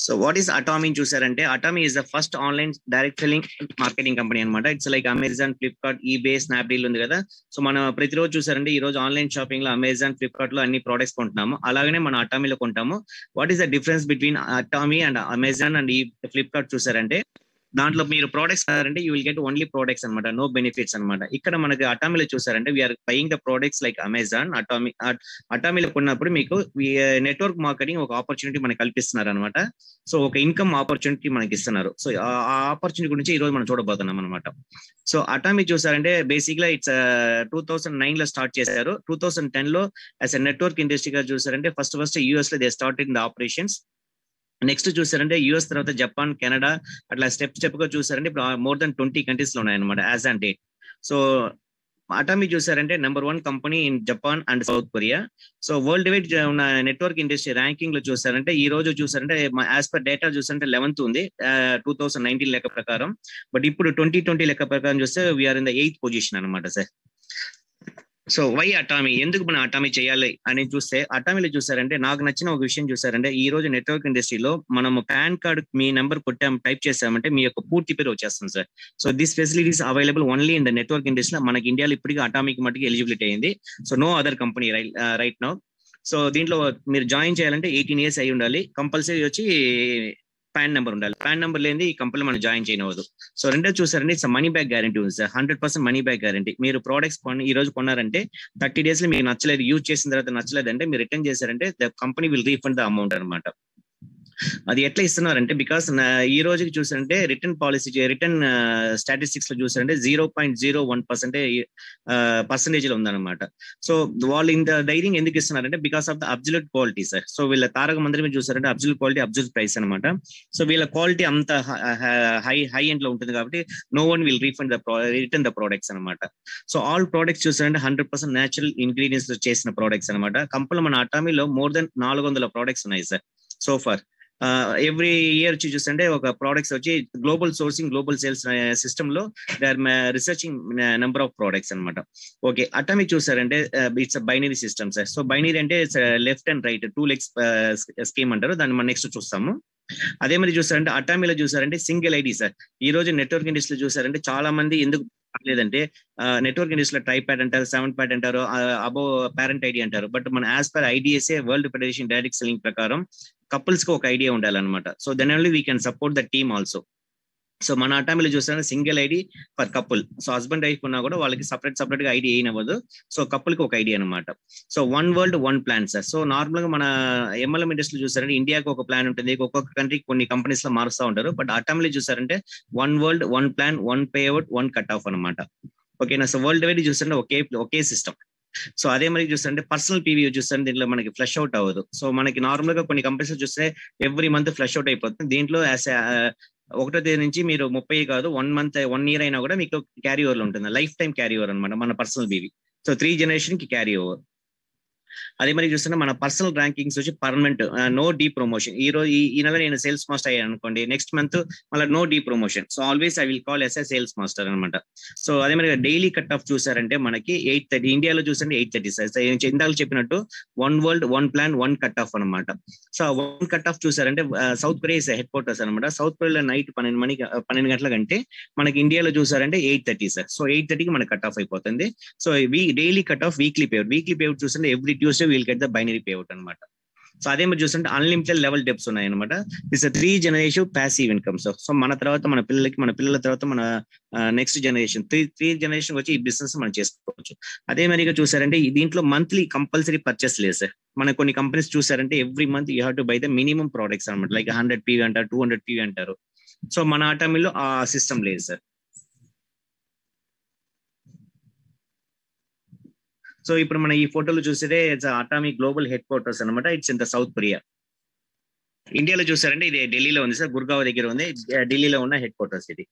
So what is Atomy చూసారంటే Atomy is the first online direct selling marketing company అన్నమాట. It's like Amazon, Flipkart, eBay, Snapdeal ఉంది కదా. So మనం ప్రతిరోజు చూసారంటే ఈ రోజు ఆన్లైన్ షాపింగ్ లో అమెజాన్, ఫ్లిప్కార్ట్ లో అన్ని ప్రొడక్ట్స్ కొంటున్నాము. అలాగనే మనం అటామీలో కొంటాము. What is the difference between Atomy and Amazon and ఈ ఫ్లిప్కార్ట్ చూసారంటే దాంట్లో మీరు ప్రోడక్ట్స్ అంటే you will get only products అనమాట, నో బెనిఫిట్స్ అనమాట. ఇక్కడ మనకి అటామీలో చూసారంటే we're buying the products like Amazon. అటామీలో కొన్నప్పుడు మీకు నెట్వర్క్ మార్కెటింగ్ ఒక ఆపర్చునిటీ మనకి కల్పిస్తున్నారు అనమాట. సో ఒక ఇన్కమ్ ఆపర్చునిటీ మనకి ఇస్తున్నారు. సో ఆ ఆపర్చునిటీ గురించి ఈ రోజు మనం చూడబోతున్నాం అనమాట. సో అటామీ చూసారంటే బేసిక్ గా ఇట్స్ 2009 లో స్టార్ట్ చేశారు. 2010 లో యాజ్ ఎ నెట్వర్క్ ఇండస్ట్రీగా చూసారంటే ఫస్ట్ యూఎస్ లో they started the operations. Next చూసారంటే యుఎస్ తర్వాత జపాన్, కెనడా అట్లా స్టెప్ గా చూసారంటే ఇప్పుడు మోర్ దెన్ 20 కంట్రీస్ లో ఉన్నాయన్నమాట as and date. So Atomy చూసారంటే number 1 company in Japan and South Korea. So worldwide ఉన్న నెట్వర్క్ ఇండస్ట్రీ ర్యాంకింగ్ లో చూసారంటే ఈ రోజు చూసారంటే యాజ్ పర్ డేటా చూసారంటే 11th ఉంది 2019 లెక్క ప్రకారం. బట్ ఇప్పుడు 2020 లెక్క ప్రకారం చూస్తే we in in 8th position అనమాట సార్. సో వై అటామీ, ఎందుకు మనం అటామీ చేయాలి అని చూస్తే అటామీలో చూసారంటే నాకు నచ్చిన ఒక విషయం చూసారంటే ఈ రోజు నెట్వర్క్ ఇండస్ట్రీలో మనం పాన్ కార్డ్ మీ నెంబర్ కొట్టాం, టైప్ చేసామంటే మీ యొక్క పూర్తి పేరు వచ్చేస్తుంది sir. So this facilities available only in the network industry. మనకి ఇండియాలో ఇప్పటికీ అటామీకి మటుకు ఎలిజిబిలిటీ అయింది. So no other company right now. So దీంట్లో మీరు జాయిన్ చేయాలంటే 18 years అయి ఉండాలి. కంపల్సరీ వచ్చి పాన్ నెంబర్ ఉండాలి. పాన్ నెంబర్ లేని ఈ కంపెనీ మనం జాయిన్ చేయనవద్దు. సో రెండో చూసారంటే ఇట్స్ మనీ బ్యాక్ గ్యారంటీ ఉంది సార్. 100% money back guarantee. మీరు ప్రోడక్ట్స్ ఈ రోజు కొన్నారంటే 30 days లో మీకు నచ్చలేదు, యూజ్ చేసిన తర్వాత నచ్చలేదంటే మీరు రిటర్న్ చేశారంటే the company will refund the amount అనమాట. అది ఎట్లా ఇస్తున్నారంటే బికాస్ ఈ రోజుకి చూసారంటే రిటర్న్ పాలసీ, రిటర్న్ స్టాటిస్టిక్స్ లో చూసారంటే 0.01% లో ఉందన్నమాట. సో వాళ్ళు ఇంత ధైర్యం ఎందుకు ఇస్తున్నారంటే because of the absolute quality sir. So వీళ్ళ తారక మందిరం మీద చూసారంటే అబ్జల్యూట్ క్వాలిటీ, అబ్జల్యూట్ ప్రైస్ అనమాట. సో వీళ్ళ క్వాలిటీ అంత హై ఎండ్ లో ఉంటుంది కాబట్టి no one will refund return the products అనమాట. సో ఆల్ ప్రోడక్ట్స్ చూసారంటే 100% న్యాచురల్ ఇంగ్రీడియంట్స్ చేసిన ప్రోడక్ట్స్ అనమాట. కంపెనీ మన అటామీలో మోర్ దెన్ 400 ప్రోడక్ట్స్ ఉన్నాయి sir so far. Every year చూస్తుంటే ఒక ప్రోడక్ట్స్ వచ్చి global sourcing, global sales system లో they are researching number of products అనమాట. ఓకే, అటామీ చూసారంటే it's binary system sir. So binary అంటే left and right 2 legs scheme అంటారు. దాన్ని మనం నెక్స్ట్ చూస్తాము. అదే మరి చూసారంటే అటామీలో చూసారంటే సింగిల్ ఐడి సార్. ఈ రోజు నెట్వర్క్ ఇండస్ట్రీలో చూసారంటే చాలా మంది ఎందుకు లేదంటే నెట్వర్క్ ఇండస్ట్రీలో ట్రై ప్యాడ్ అంటారు, 7 ప్యాడ్ అంటారు, అబో పేరెంట్ ఐడి అంటారు. బట్ మన as per IDSA world federation direct selling ప్రకారం కపుల్స్ కి ఒక ఐడియా ఉండాలన్నమాట. So then only we can support the team also. So మన అటామీలో చూస్తే single ID for couple. So husband wife ఉన్నా కూడా వాళ్ళకి సపరేట్ గా ఐడి అయినవ్వదు. సో కపుల్ కి ఒక ఐడి అనమాట. So 1 world 1 plan sir. So normal గా మన ఎంఎల్ఎం ఇండస్ట్రీ చూసారంటే ఇండియాకి ఒక ప్లాన్ ఉంటుంది, ఒక్కొక్క కంట్రీకి కొన్ని కంపెనీస్ లో మారుస్తూ ఉంటారు. బట్ అటామీలో చూసారంటే 1 world 1 plan 1 payout 1 cut off అనమాట. ఓకేనా. సో వరల్డ్ వైడ్ చూస్తుంటే ఒకే సిస్టమ్. సో అదే మరి చూస్తుంటే పర్సనల్ పీవీ చూస్తే దీంట్లో మనకి ఫ్లష్ అవుట్ అవ్వదు. సో మనకి నార్మల్ గా కొన్ని కంపెనీస్ చూస్తే ఎవ్రీ మంత్ ఫ్లష్ అవుట్ అయిపోతుంది. దీంట్లో యాజ్ 1వ తేదీ నుంచి మీరు 30 కాదు 1 year అయినా కూడా మీకు క్యారీ ఓవర్ ఉంటుంది, లైఫ్ టైం క్యారీ ఓవర్ అనమాట మన పర్సనల్ పీవీ. సో 3 generation కి క్యారీ ఓవర్. అదే మరి చూస్తున్నా మన పర్సనల్ ర్యాంకింగ్స్ వచ్చి పర్మనెంట్, నో డీ ప్రమోషన్. ఈ రోజు ఈ నెల నేను సేల్స్ మాస్టర్ అయ్యాను అనుకోండి, నెక్స్ట్ మంత్ మళ్ళీ no de promotion. So always I will call as a sales master అనమాట. సో అదే మరి డైలీ కట్ ఆఫ్ చూసారంటే మనకి 8:30, ఇండియాలో చూసంటే 8:30 సార్. ఇందాక చెప్పినట్టు 1 world 1 plan 1 కట్ ఆఫ్ అనమాట. సో 1 కట్ ఆఫ్ చూసారంటే సౌత్ కొరియా హెడ్ క్వార్టర్స్ అనమాట. సౌత్ కొరియాలో నైట్ 12 గంటల కంటే మనకి ఇండియాలో చూసారంటే 8:30 సార్. సో 8:30కి మనకి కట్ ఆఫ్ అయిపోతుంది. So daily cut off, weekly payout చూస్తుంటే every Tuesday we'll get the binary payout అనమాట. సో అదే మీరు చూస్తుంటే అన్లిమిటెడ్ లెవెల్ డెప్స్ ఉన్నాయి అనమాట. It's 3 generation passive income. So మన తర్వాత మన పిల్లల తర్వాత మన నెక్స్ట్ జనరేషన్ 3 generation వచ్చి ఈ బిజినెస్ మనం చేసుకోవచ్చు. అదే మరిగా చూసారంటే దీంట్లో మంత్లీ కంపల్సరీ పర్చేస్ లేదు సార్. మన కొన్ని కంపెనీస్ చూసారంటే every month you have to buy the minimum products అనమాట. లైక్ 100 PV అంటారు, 200 PV అంటారు. సో మన అటామీలో ఆ సిస్టమ్ లేదు సార్. సో ఇప్పుడు మన ఈ ఫోటోలు చూస్తే అటామీ గ్లోబల్ హెడ్ క్వార్టర్స్ అనమాట. It's in the south Korea. ఇండియాలో చూసారంటే ఇది ఢిల్లీలో ఉంది సార్, గుర్గావ్ దగ్గర ఉంది. ఢిల్లీలో ఉన్న హెడ్ క్వార్టర్స్ ఇది.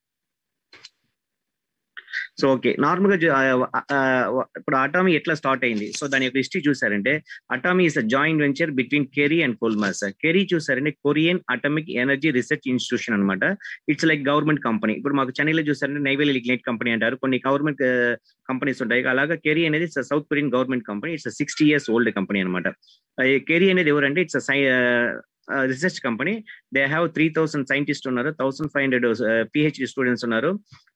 సో ఓకే, నార్మల్ గా ఇప్పుడు అటామీ ఎట్లా స్టార్ట్ అయింది, సో దాని యొక్క హిస్టరీ చూసారంటే Atomy is a joint venture between KAERI and Kolmar's. KAERI చూసారంటే Korean atomic energy research institution అనమాట. It's like government company. ఇప్పుడు మాకు చెన్నైలో చూసారంటే నైవేల్ లిగ్నైట్ కంపెనీ అంటారు, కొన్ని గవర్నమెంట్ కంపెనీస్ ఉంటాయి. అలాగా కెరీ అనేది south Korean government company. It's 60 years old company అనమాట. కెరీ అనేది ఎవరంటే it's research company. They have 3000 scientist ఉన్నారు, 1500 పిహెచ్డి స్టూడెంట్స్ ఉన్నారు.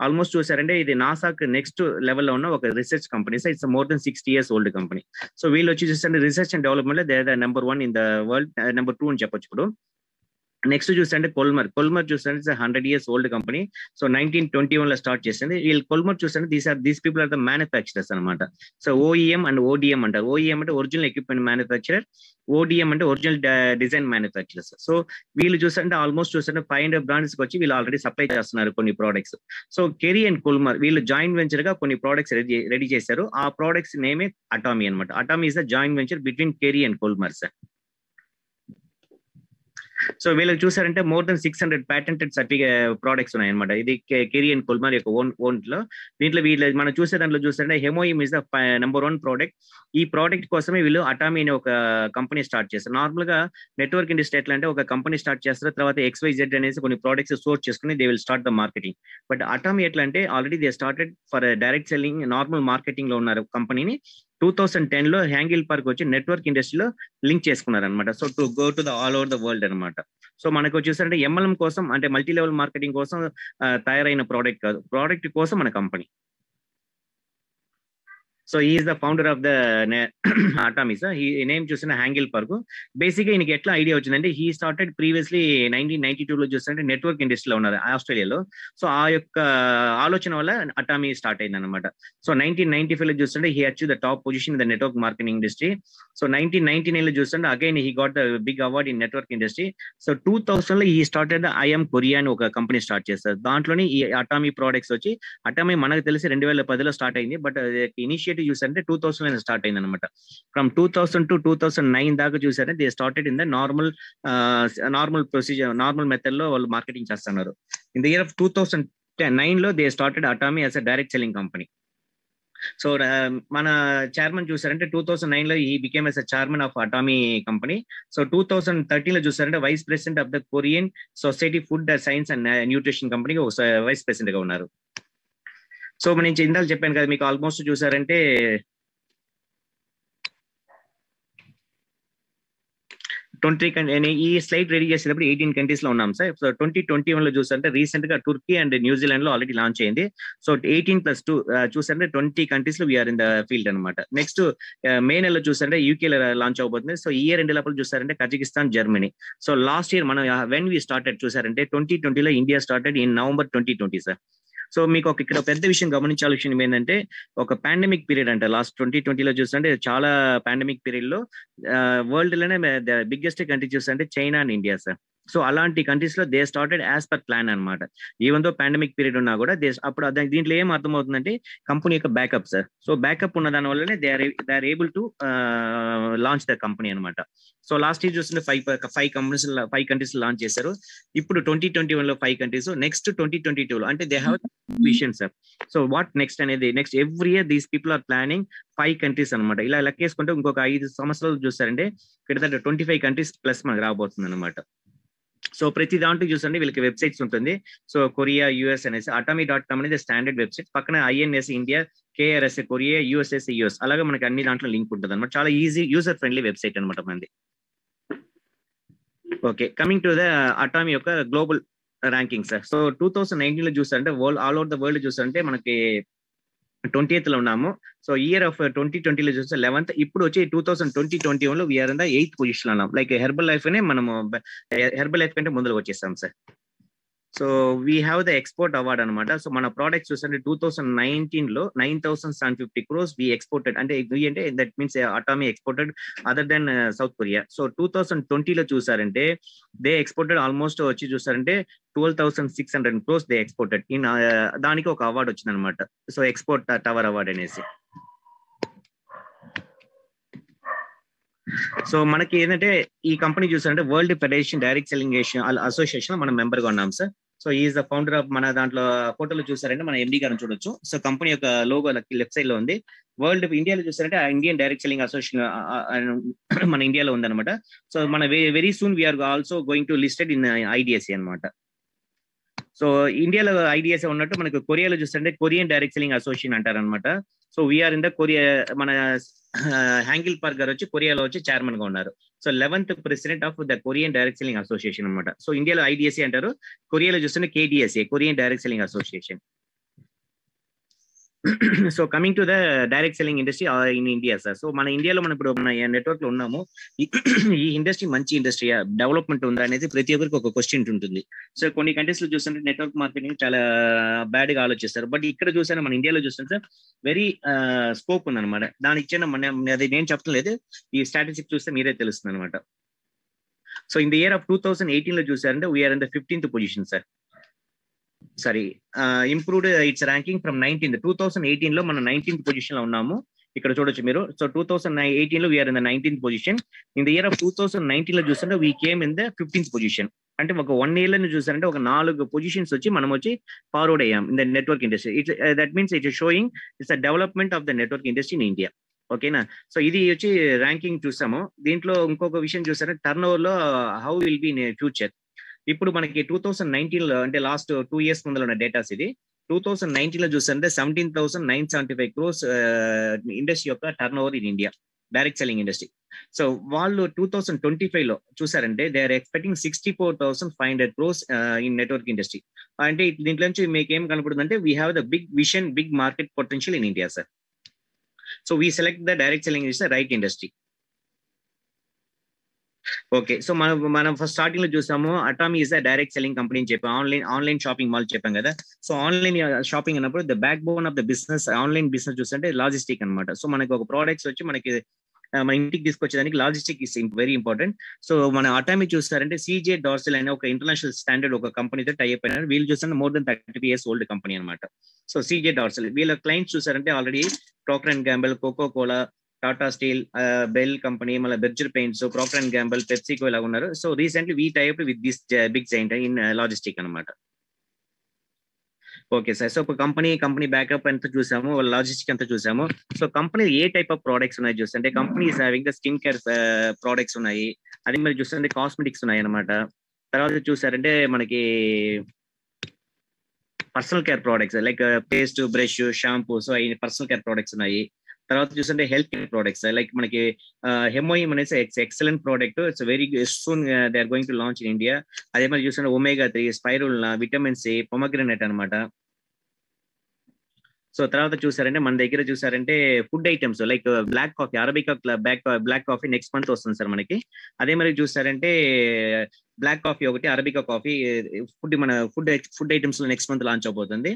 ఆల్మోస్ట్ చూసారంటే ఇది నాసాకి నెక్స్ట్ లెవెల్లో ఉన్న ఒక research company. So it's more than 60 years old company. So వీళ్ళు వచ్చి చూస్తే రీసెర్చ్ అండ్ డెవలప్మెంట్ లో they are the number 1 in the world, number 2 అని చెప్పొచ్చు ఇప్పుడు. నెక్స్ట్ చూస్తే కొల్మర్ చూస్తే 100 years ఓల్డ్ కంపెనీ. సో 1921 లో స్టార్ట్ చేసింది. వీళ్ళు కొల్మర్ చూస్తే these people are the manufacturers అనమాట. సో ఓఈఎం అండ్ ఓడిఎం అంటారు. ఓఈఎం అంటే ఒరిజినల్ ఎక్విప్మెంట్ మ్యానుఫ్యాక్చరర్, ఓడిఎం అంటే ఒరిజినల్ డిజైన్ మ్యానుఫ్యాక్చరర్స్. సో వీళ్ళు చూస్తే ఆల్మోస్ట్ 500 బ్రాండ్స్ వచ్చి వీళ్ళు ఆల్రెడీ సప్లై చేస్తున్నారు కొన్ని products. So KAERI and Kolmar వీళ్ళు జాయింట్ వెంచర్ గా కొన్ని ప్రోడక్ట్స్ రెడీ చేశారు. ఆ ప్రోడక్ట్స్ నేమే అటామీ అనమాట. Atomy is the joint venture between KAERI and Kolmar sir. So వీళ్ళకి చూసారంటే మోర్ దెన్ 600 ప్యాటెంటెడ్ ప్రోడక్ట్స్ ఉన్నాయన్నమాట. ఇది కెరీ అండ్ కొల్మర్ యొక్క ఓన్ లో. దీంట్లో వీళ్ళు మనం చూసే దాంట్లో చూసారంటే హెమోయిమ్ ఇస్ ద నెంబర్ 1 ప్రోడక్ట్. ఈ ప్రోడక్ట్ కోసమే వీళ్ళు అటామీ అనే ఒక కంపెనీ స్టార్ట్ చేస్తారు. నార్మల్ గా నెట్వర్క్ ఇండస్ట్రీ ఎట్లా అంటే ఒక కంపెనీ స్టార్ట్ చేస్తారు, తర్వాత XYZ అనేసి కొన్ని ప్రోడక్ట్స్ సోర్స్ చేసుకుని they will start the marketing. But Atomy ఎట్లా అంటే already they started for direct selling, normal marketing లో ఉన్నారు కంపెనీని. 2010 లో హ్యాంగిల్ పార్క్ వచ్చి నెట్వర్క్ ఇండస్ట్రీలో లింక్ చేసుకున్నారు అనమాట. So to go to the all over the world అనమాట. సో మనకు వచ్చేసరికి MLM కోసం అంటే మల్టీ లెవెల్ మార్కెటింగ్ కోసం తయారైన ప్రోడక్ట్ కాదు, ప్రోడక్ట్ కోసం మన company. So is the founder of the Atomy sir. ఈ నేమ్ చూసిన హ్యాంగిల్ పార్క్. బేసిక్ గా ఈయనకి ఎట్లా ఐడియా వచ్చిందంటే హీ స్టార్టెడ్ ప్రీవియస్లీ 1992 లో చూస్తుంటే నెట్వర్క్ ఇండస్ట్రీలో ఉన్నారు ఆస్ట్రేలియాలో. సో ఆ యొక్క ఆలోచన వల్ల అటామీ స్టార్ట్ అయింది అనమాట. సో 1995 లో చూస్తుంటే he achieve the top position in the network marketing industry. So 1999 లో చూస్తుంటే again he got the big award in network industry. So 2000 లో he started the IM Korea అని ఒక కంపెనీ స్టార్ట్ చేస్తారు. దాంట్లోనే ఈ అటామీ ప్రోడక్ట్స్ వచ్చి, అటామీ మనకు తెలిసి 2010 స్టార్ట్ అయింది, బట్ ఇనిషియేటివ్ చూసారంటే 2000 స్టార్ట్ అయింది అనమాట. ఫ్రమ్ 2000 to 2009 దాకా చూసారంటే they started in the normal procedure, normal method లో వాళ్ళు మార్కెటింగ్ చేస్తున్నారు. ఇన్ ద ఇయర్ ఆఫ్ 2009 లో they started Atomy as a direct selling company. So మన చైర్మన్ చూసారంటే 2009 లో he became as chairman of Atomy company. So 2013 లో చూసారంటే vice president of the Korean society food science and nutrition కంపెనీకి vice president గా ఉన్నారు. So నేను ఇందాక చెప్పాను కదా మీకు, ఆల్మోస్ట్ చూసారంటే 20 ఈ స్లైడ్ రెడీ చేసేటప్పుడు 18 కంట్రీస్ లో ఉన్నాం సార్. సో 2021 లో చూసారంటే రీసెంట్ గా టుర్కీ అండ్ న్యూజిలాండ్ లో ఆల్రెడీ లాంచ్ అయింది. సో 18+2 చూసారంటే 20 కంట్రీస్ లో వీఆర్ ఇన్ ద ఫీల్డ్ అనమాట. నెక్స్ట్ మే నెలలో చూసారంటే యూకే లో లాంచ్ అవబోతుంది. సో ఈ ఇయర్ 2 లోపల చూసారంటే Kazakhstan, Germany. So last year మనం వెన్ వి స్టార్టెడ్ చూసారంటే 2020 లో India started in November 2020 sir. So మీకు ఇక్కడ పెద్ద విషయం గమనించాల్సిన విషయం ఏంటంటే ఒక పాండమిక్ పీరియడ్ అంటే లాస్ట్ 2020 లో చూస్తుంటే చాలా పాండమిక్ పీరియడ్ లో వరల్డ్ లోనే బిగ్గెస్ట్ కంట్రీ చూస్తుంటే China and India sir. So అలాంటి కంట్రీస్ లో they started as per plan అనమాట. ఈవెన్ దో పాండమిక్ పీరియడ్ ఉన్నా కూడా అప్పుడు దీంట్లో ఏం అర్థమవుతుందంటే కంపెనీ యొక్క బ్యాకప్ సార్. సో బ్యాకప్ ఉన్న దాని వల్లనే they are able to launch the company అనమాట. సో లాస్ట్ ఇయర్ చూస్తుంటే 5 కంట్రీస్ లాంచ్ చేశారు. ఇప్పుడు 2021 లో 5 కంట్రీస్. నెక్స్ట్ 2022 లో అంటే they have vision sir. So what next అనేది next every year these people are planning 5 countries అనమాట. ఇలా లెక్కేసుకుంటే ఇంకొక 5 సంవత్సరాలు చూస్తారంటే ఇక్కడ 25 కంట్రీస్ ప్లస్ మనకు రాబోతుంది అనమాట. సో ప్రతి దాంట్లో చూసండి వీళ్ళకి వెబ్సైట్స్ ఉంటుంది. సో కొరియా, యూఎస్ అనేసి అటామీ.com అనేది స్టాండర్డ్ వెబ్సైట్. పక్కన INS India, KRS Korea, USS US, అలాగే మనకి అన్ని దాంట్లో లింక్ ఉంటుంది అనమాట. చాలా ఈజీ యూజర్ ఫ్రెండ్లీ వెబ్సైట్ అనమాట మనది. Okay, coming to the Atomy యొక్క గ్లోబల్ ర్యాంకింగ్ సార్. సో 2019 లో చూసారంటే ఆల్ ఓవర్ ద వరల్డ్ చూసారంటే మనకి 20th లో ఉన్నాము. సో ఇయర్ ఆఫ్ 2020 లో చూస్తే 11th. ఇప్పుడు వచ్చి 2021 లో we're in in 8th position లో ఉన్నాం. లైక్ హెర్బల్ లైఫ్ అనే మనము హెర్బల్ లైఫ్ కంటే ముందుకు వచ్చేసాం sir. So we have the export award అనమాట. సో మన ప్రోడక్ట్స్ చూస్తే 2019 లో 9,750 crores వి ఎక్స్పోర్టెడ్. అంటే that means Atomy exported other than South Korea. So 2020 లో చూసారంటే దే ఎక్స్పోర్టెడ్ ఆల్మోస్ట్ వచ్చి చూసారంటే 12,600 crores దే ఎక్స్పోర్టెడ్. దానికి ఒక అవార్డు వచ్చింది అనమాట. సో ఎక్స్పోర్ట్ టవర్ అవార్డ్ అనేసి. సో మనకి ఏంటంటే ఈ కంపెనీ చూసారంటే world federation direct selling association మనం మెంబర్ గా ఉన్నాం sir. So is the founder of, మన దాంట్లో ఫోటోలో చూసారంటే మన MD గారిని చూడొచ్చు. సో కంపెనీ యొక్క లోగో లెఫ్ట్ సైడ్ లో ఉంది. వరల్డ్ ఇండియాలో చూసారంటే ఇండియన్ డైరెక్ట్ సెల్లింగ్ అసోసియేషన్ మన ఇండియాలో ఉందన్నమాట. సో మన very soon we're also going to listed in IDSE అనమాట. సో ఇండియాలో ఐడిఎస్ఏ ఉన్నట్టు మనకు కొరియాలో చూస్తుంటే కొరియన్ డైరెక్ట్ సెల్లింగ్ అసోసియేషన్ అంటారు అనమాట. So we're in the Korea, మన హ్యాంగిల్ పార్క్ గారు వచ్చి కొరియాలో వచ్చి చైర్మన్ గా ఉన్నారు. So 11th president of the Korean direct selling association అనమాట. సో ఇండియాలో ఐడిఎస్ఏ అంటారు, కొరియాలో చూస్తుంటే KDSA, Korean direct selling association. So coming to the direct selling industry in India sir. So మన ఇండియాలో మనం ఇప్పుడు మన నెట్వర్క్ లో ఉన్నాము, ఈ ఇండస్ట్రీ మంచి ఇండస్ట్రీ, డెవలప్మెంట్ ఉందా అనేది ప్రతి ఒక్కరికి ఒక క్వశ్చన్ ఉంటుంది. సో కొన్ని కంట్రీస్ లో చూస్తుంటే నెట్వర్క్ మార్కెటింగ్ చాలా బ్యాడ్ గా ఆలోచిస్తారు, బట్ ఇక్కడ చూసాను మన ఇండియాలో చూస్తుంటే వెరీ స్కోప్ ఉందన్నమాట. దానికి ఇచ్చిన అది నేను చెప్పలేదు, ఈ స్టాటిస్టిక్స్ చూస్తే మీరే తెలుస్తుంది అనమాట. So in the year of 2018 లో చూసారంటే we're in the 15th position sir. Sorry, improved its ranking from 19th. 2018 లో మనం 19th పొజిషన్ లో ఉన్నాము, ఇక్కడ చూడొచ్చు మీరు. సో 2018 లో we're in the 19th position. In the year of 2019 లో చూస్తుంటే we came in the 15th position. అంటే ఒక 1 year లో చూసారంటే ఒక 4 పొజిషన్స్ వచ్చి మనం వచ్చి ఫార్వర్డ్ అయ్యాం in the network industry. That means it is showing it's the development of the network industry in India. ఓకేనా. సో ఇది వచ్చి ర్యాంకింగ్ చూసాము. దీంట్లో ఇంకొక విషయం చూసారంటే టర్న్ ఓవర్ లో how will be in future. ఇప్పుడు మనకి 2019 లో అంటే లాస్ట్ 2 years ముందు ఉన్న డేటాస్ ఇది. 2019 లో చూస్తుంటే 17,975 crores ఇండస్ట్రీ యొక్క turnover in India, direct selling industry. So వాళ్ళు 2025 లో చూసారంటే they are expecting 64,500 crores in network industry. అంటే దీంట్లో నుంచి మీకు ఏం కనపడుతుందంటే we have the big vision, big market potential in India sir. So we select the direct selling industry right industry. Okay. So మనం ఫస్ట్ స్టార్టింగ్ లో చూసాము Atomy is a direct selling company అని చెప్పి, ఆన్లైన్ షాపింగ్ మాల్ చెప్పాం కదా. So online shopping అన్నప్పుడు the backbone of the business, online business చూస్తుంటే logistic అనమాట. సో మనకి ఒక ప్రోడక్ట్స్ వచ్చి మనకి మన ఇంటికి తీసుకొచ్చేదానికి logistic is very important. So మన అటామీ చూస్తారంటే సిజే డార్సెల్ అనే ఒక ఇంటర్నేషనల్ స్టాండర్డ్ ఒక కంపెనీతో టైప్ అయినారు. వీళ్ళు చూస్తే more than 30 years old company అనమాట. సో సిజే డార్సెల్ వీళ్ళ క్లయింట్స్ చూసారంటే already Procter and Gamble, Coca Cola, Tata steel, Bell company, మళ్ళీ Berger paints, Procter and Gamble, PepsiCo ఇలా ఉన్నారు. So recently we tie up with this big giant in logistic అనమాట. Okay sir. So ఇప్పుడు company backup అంతా చూసాము, logistic అంతా చూసాము. So company ఏ టైప్ ఆఫ్ ప్రోడక్ట్స్ ఉన్నాయి చూస్తుంటే company is having the skin care products ఉన్నాయి, అదే మరి చూస్తుంటే కాస్మెటిక్స్ ఉన్నాయి అనమాట. తర్వాత చూసారంటే మనకి personal care products like paste, brush, shampoo, so అవి పర్సనల్ కేర్ ప్రోడక్ట్స్ ఉన్నాయి. తర్వాత చూస్తుంటే హెల్త్ కేర్ ప్రోడక్ట్స్ లైక్ మనకి హెమోయిమ్ అనేసి excellent product, it's very soon they are going to launch in India. అదే మరి చూస్తుంటే omega 3, spirulina, vitamin C, pomegranate అనమాట. సో తర్వాత చూసారంటే మన దగ్గర చూసారంటే food items like black coffee, arabica black coffee next month వస్తుంది సార్ మనకి. అదే మరి చూసారంటే బ్లాక్ కాఫీ ఒకటి, అరబికా కాఫీ మన ఫుడ్ ఐటమ్స్ లో నెక్స్ట్ మంత్ లాంచ్ అవబోతుంది.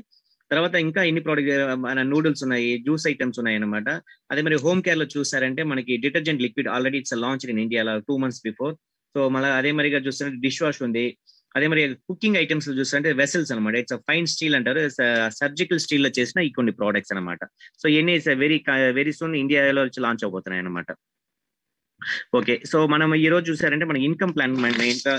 తర్వాత ఇంకా ఎన్ని ప్రోడక్ట్ మన నూడిల్స్ ఉన్నాయి, జ్యూస్ ఐటమ్స్ ఉన్నాయి అనమాట. అదే మరి హోమ్ కేర్ లో చూసారంటే మనకి detergent liquid already it's launch in India 2 months before. So మళ్ళీ అదే మరిగా చూస్తుంటే డిష్ వాష్ ఉంది. అదే మరి కుకింగ్ ఐటమ్స్ చూస్తుంటే వెసల్స్ అనమాట, ఇట్స్ ఫైన్ స్టీల్ అంటారు, సర్జికల్ స్టీల్ లో చేసిన ఈ కొన్ని ప్రోడక్ట్స్ అనమాట. సో ఇవన్నీ వెరీ సూన్ ఇండియాలో వచ్చి లాంచ్ అవబోతున్నాయి అనమాట. ఓకే. సో మనం ఈ రోజు చూసారంటే మన ఇన్కమ్ ప్లాన్, ఇంకా